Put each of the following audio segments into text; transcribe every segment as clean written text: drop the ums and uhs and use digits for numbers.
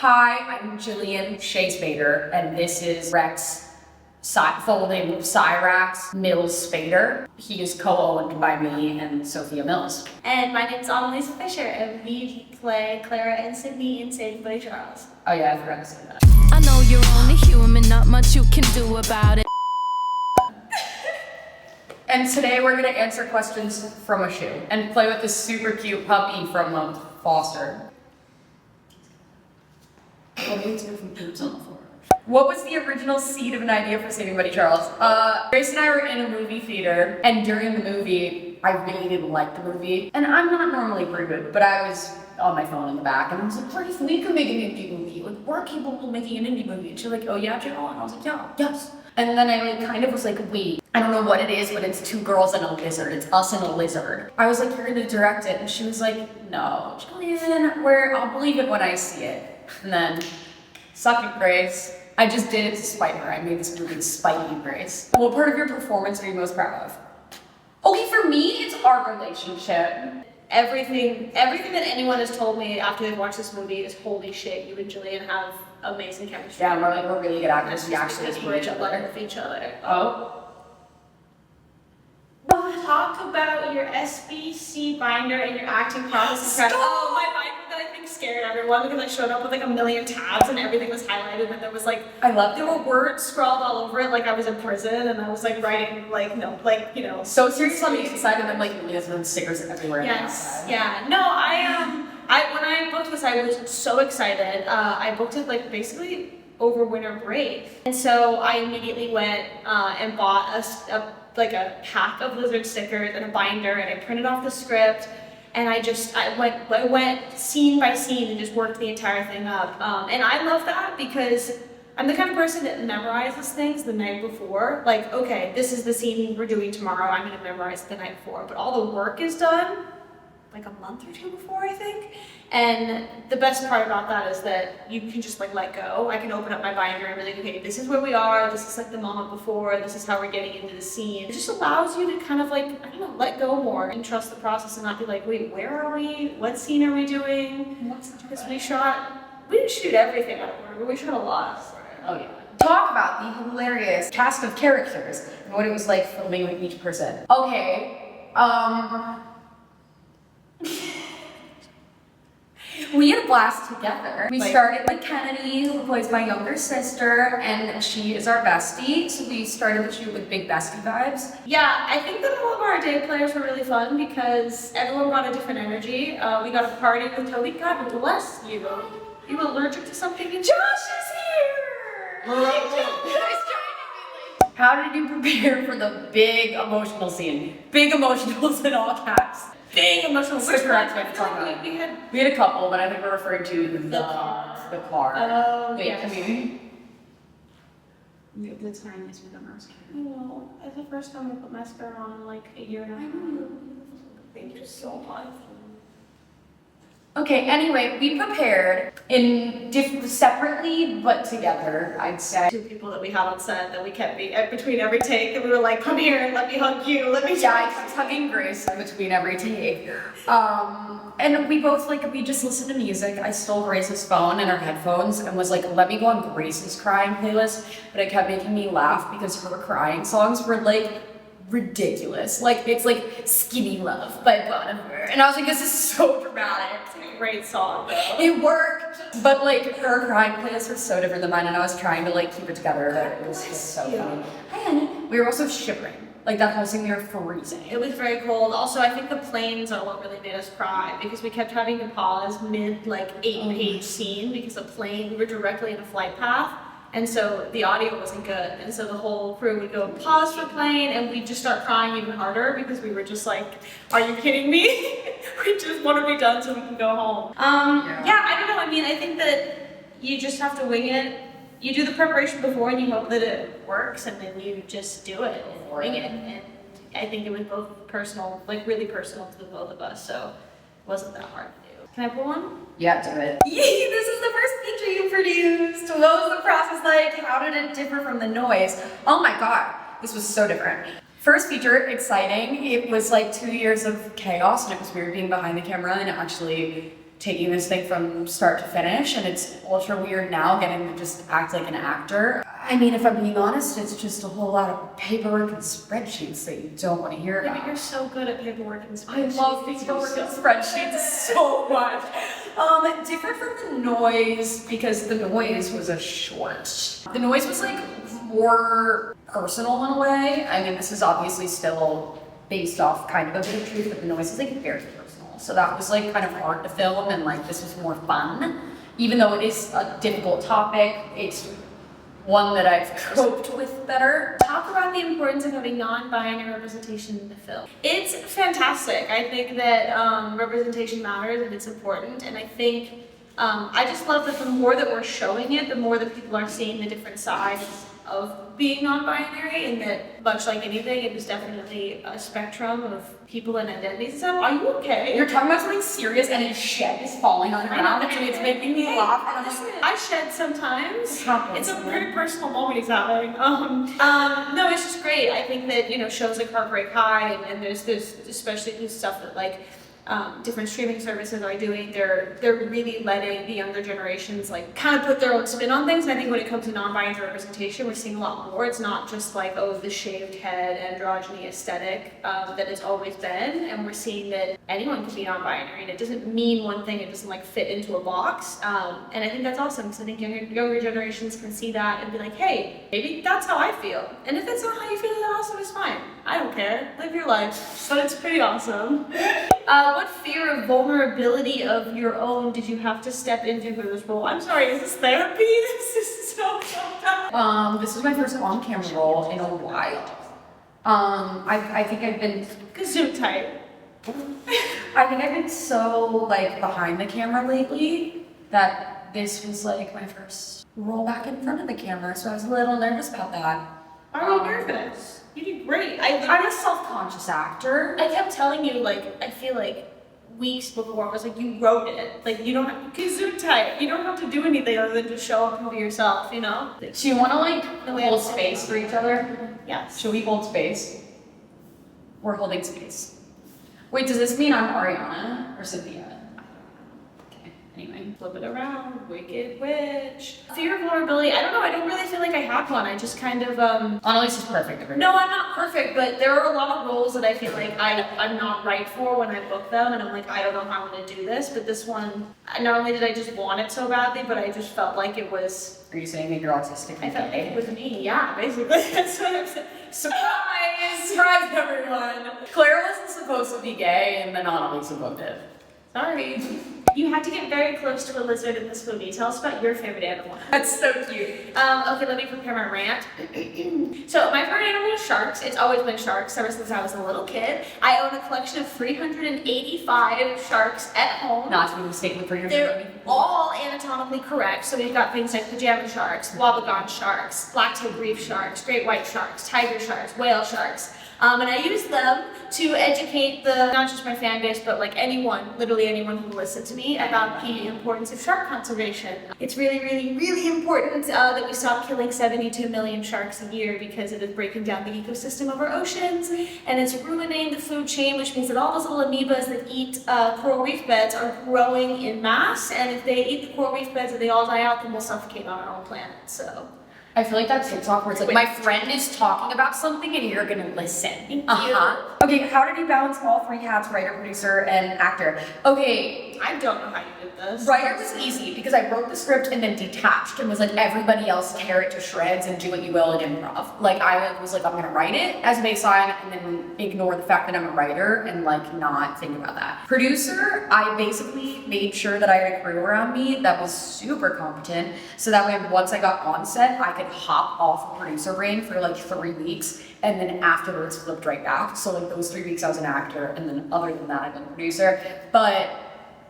Hi, I'm Jillian Shea Spaeder, and this is Rex, full name Cyrax Mills Spaeder. He is co-owned by me and Sophia Mills. And my name's Analesa Fisher, and we play Clara and Sydney in Saved by Charles. Oh yeah, I forgot to say that. I know you're only human, not much you can do about it. And today we're gonna answer questions from a shoe and play with this super cute puppy from Foster. What was the original seed of an idea for Saving Buddy Charles? Grace and I were in a movie theater, and during the movie, I really didn't like the movie. And I'm not normally rude, but I was on my phone in the back, and I was like, Grace, we can make an indie movie. Like, we're capable of making an indie movie. And she's like, oh yeah, Jill? And I was like, yeah, yes. And then I kind of was like, wait, I don't know what it is, but it's two girls and a lizard. It's us and a lizard. I was like, you're gonna direct it. And she was like, no, Jillian, I'll believe it when I see it. And then, suck it, Grace. I just did it to spite her. I made this movie to spite you, Grace. What part of your performance are you most proud of? Okay, for me, it's our relationship. Everything that anyone has told me after they've watched this movie is, holy shit, you and Jillian have amazing chemistry. Yeah, we're really good actors. We actually we're in love with each other. Oh. Talk about your SBC binder and your acting process. Oh, my binder that I think scared everyone because I showed up with like a million tabs and everything was highlighted and there was like there were words scrawled all over it like I was in prison and I was like writing So seriously on the inside and then like millions of stickers everywhere. Yes. Yeah. No, I when I booked this I was so excited. I booked it like basically over winter break. And so I immediately went and bought a pack of lizard stickers and a binder, and I printed off the script, and I went scene by scene and just worked the entire thing up. And I love that because I'm the kind of person that memorizes things the night before. Like, okay, this is the scene we're doing tomorrow, I'm gonna memorize it the night before. But all the work is done like a month or two before, I think. And the best part about that is that you can just like let go. I can open up my binder and be like, okay, this is where we are, this is like the moment before, this is how we're getting into the scene. It just allows you to kind of like, I don't know, let go more and trust the process and not be like, wait, where are we? What scene are we doing? Because we didn't shoot everything out of order, but we shot a lot. Oh yeah. Talk about the hilarious cast of characters and what it was like filming with each person. Okay, we had a blast together. We started with Kennedy, who plays my younger sister, and she is our bestie. So we started the shoot with big bestie vibes. Yeah, I think that all of our day players were really fun because everyone brought a different energy. We got a party with Tobie. God bless you. You allergic to something? Josh is here! How did you prepare for the big emotional scene? Big emotionals in all caps. Big emotional. Which correct way to talk about it. We had a couple, but I think we're referring to the car. Oh, wait, yes. Come here. The tiniest with a mascara. I know. It's the first time I put mascara on in like a year and a half. Thank you so much. Okay, anyway, we prepared in separately but together, I'd say. Two people that we had on set that we kept between every take, and we were like, come here, let me hug you, let me I kept hugging Grace in between every take. And we both we just listened to music. I stole Grace's phone and her headphones and was like, let me go on Grace's crying playlist. But it kept making me laugh because her crying songs were like ridiculous. Like it's like Skinny Love by Wethor. And I was like, this is so dramatic. It's a great song though. It worked, but like her crying playlists were so different than mine and I was trying to like keep it together, but it was just so funny. And we were also shivering. Like that whole scene we were freezing. It was very cold. Also, I think the planes are what really made us cry because we kept having to pause mid like 8-page scene because we were directly in a flight path. And so the audio wasn't good. And so the whole crew would go pause for plane and we'd just start crying even harder because we were just like, are you kidding me? We just want to be done so we can go home. Yeah, I don't know. I mean, I think that you just have to wing it. You do the preparation before and you hope that it works and then you just do it and wing it. And I think it was both personal, like really personal to the both of us. So it wasn't that hard to do. Can I pull one? Yeah, do it. Yay, this is the first feature you produced. What was the process like? How did it differ from the noise? Oh my God, this was so different. First feature, exciting. It was like 2 years of chaos and it was weird being behind the camera and actually taking this thing from start to finish, and it's ultra weird now getting to just act like an actor. I mean, if I'm being honest, it's just a whole lot of paperwork and spreadsheets that you don't want to hear Yeah, about. but you're so good at paperwork and I spreadsheets. love paperwork and spreadsheets so much. Different from the noise, because the noise was a short. The noise was like more personal in a way. I mean, this is obviously still based off kind of a bit of truth, but the noise is like very personal. So that was like kind of hard to film, and like this was more fun. Even though it is a difficult topic, it's one that I've coped with better. Talk about the importance of having non-binary representation in the film. It's fantastic. I think that representation matters and it's important, and I think I just love that the more that we're showing it, the more that people are seeing the different sides of being non-binary, and that much like anything, it is definitely a spectrum of people and identities. So, are you okay? You're talking about something serious, and his shed is falling on the ground, and it's making me laugh. And I'm like, I shed sometimes. It happens, It's a man. pretty personal moment he's having. No, it's just great. I think that, you know, shows like Heartbreak High, and there's especially this stuff that like different streaming services are doing. They're really letting the younger generations like kind of put their own spin on things. And I think when it comes to non-binary representation, we're seeing a lot more. It's not just like, oh, the shaved head androgyny aesthetic that it's always been, and we're seeing that anyone can be non-binary, and it doesn't mean one thing. It doesn't like fit into a box. And I think that's awesome, because I think younger generations can see that and be like, hey, maybe that's how I feel. And if that's not how you feel, that also is fine. I don't care. Live your life. But it's pretty awesome. What fear of vulnerability of your own did you have to step into for this role? I'm sorry, is this therapy? This is so fucked up. this was my first on-camera role in a while. I think I've been Gesundheit. I think I've been so like behind the camera lately that this was like my first role back in front of the camera, so I was a little nervous about that. Are you nervous? You did great. I'm a self-conscious actor. I kept telling you, like, I feel like weeks before, I was like, you wrote it. Like, you don't have Gesundheit. You don't have to do anything other than just show up and be yourself, you know? Do you want to like hold space for each other? Yes. Should we hold space? We're holding space. Wait, does this mean I'm Ariana or Cynthia? Okay, anyway. Flip it around, wicked witch. Fear of vulnerability, I don't know, I don't really feel like I have one. I just kind of, Annalisa's perfect. Everybody. No, I'm not perfect, but there are a lot of roles that I feel like I'm not right for when I book them, and I'm like, I don't know how I'm gonna do this, but this one, not only did I just want it so badly, but I just felt like it was... Are you saying that you're autistic? I felt like it was me, yeah, basically. That's what I'm saying. Surprise! Surprise, everyone! Claire wasn't supposed to be gay, and then Annalisa booked it. Sorry. You had to get very close to a lizard in this movie. Tell us about your favorite animal. That's so cute. Okay, let me prepare my rant. So my favorite animal is sharks. It's always been sharks ever since I was a little kid. I own a collection of 385 sharks at home. Not to be mistaken for your They're favorite. all anatomically correct. So we've got things like pajama sharks, wabagon sharks, black-tailed reef sharks, great white sharks, tiger sharks, whale sharks. And I use them to educate not just my fan base, but like anyone, literally anyone who will listen to me about the importance of shark conservation. It's really, really, really important that we stop killing 72 million sharks a year, because it is breaking down the ecosystem of our oceans, and it's ruining the food chain, which means that all those little amoebas that eat coral reef beds are growing in mass, and if they eat the coral reef beds and they all die out, then we'll suffocate on our own planet, so... I feel like that TikTok where it's like, my friend is talking about something and you're gonna listen. Thank Uh-huh. Okay, how did you balance all three hats, writer, producer, and actor? Okay, I don't know how you did this. writer was easy because I wrote the script and then detached and was like, everybody else tear it to shreds and do what you will in improv. Like, I was like, I'm gonna write it as a baseline and then ignore the fact that I'm a writer and like not think about that. Producer, I basically made sure that I had a crew around me that was super competent, so that way once I got on set, I could hop off of producer brain for like 3 weeks and then afterwards flipped right back. So like those 3 weeks I was an actor, and then other than that I've been a producer. But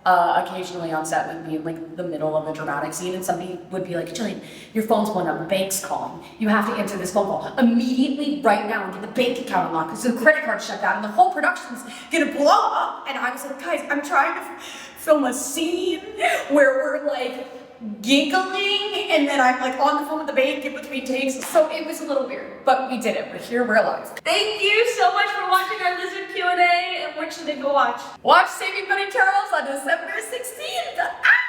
occasionally on set would be in like the middle of a dramatic scene and somebody would be like, Jillian, your phone's blowing up, the bank's calling. You have to answer this phone call immediately right now and get the bank account unlocked because the credit card shut down and the whole production's gonna blow up. And I was like, guys, I'm trying to film a scene where we're like giggling, and then I'm like on the phone with the babe in between takes. So it was a little weird, but we did it. We're here, we're alive. Thank you so much for watching our lizard Q&A. And what should they go watch? Watch Saving Buddy Charles on December 16th. Ah!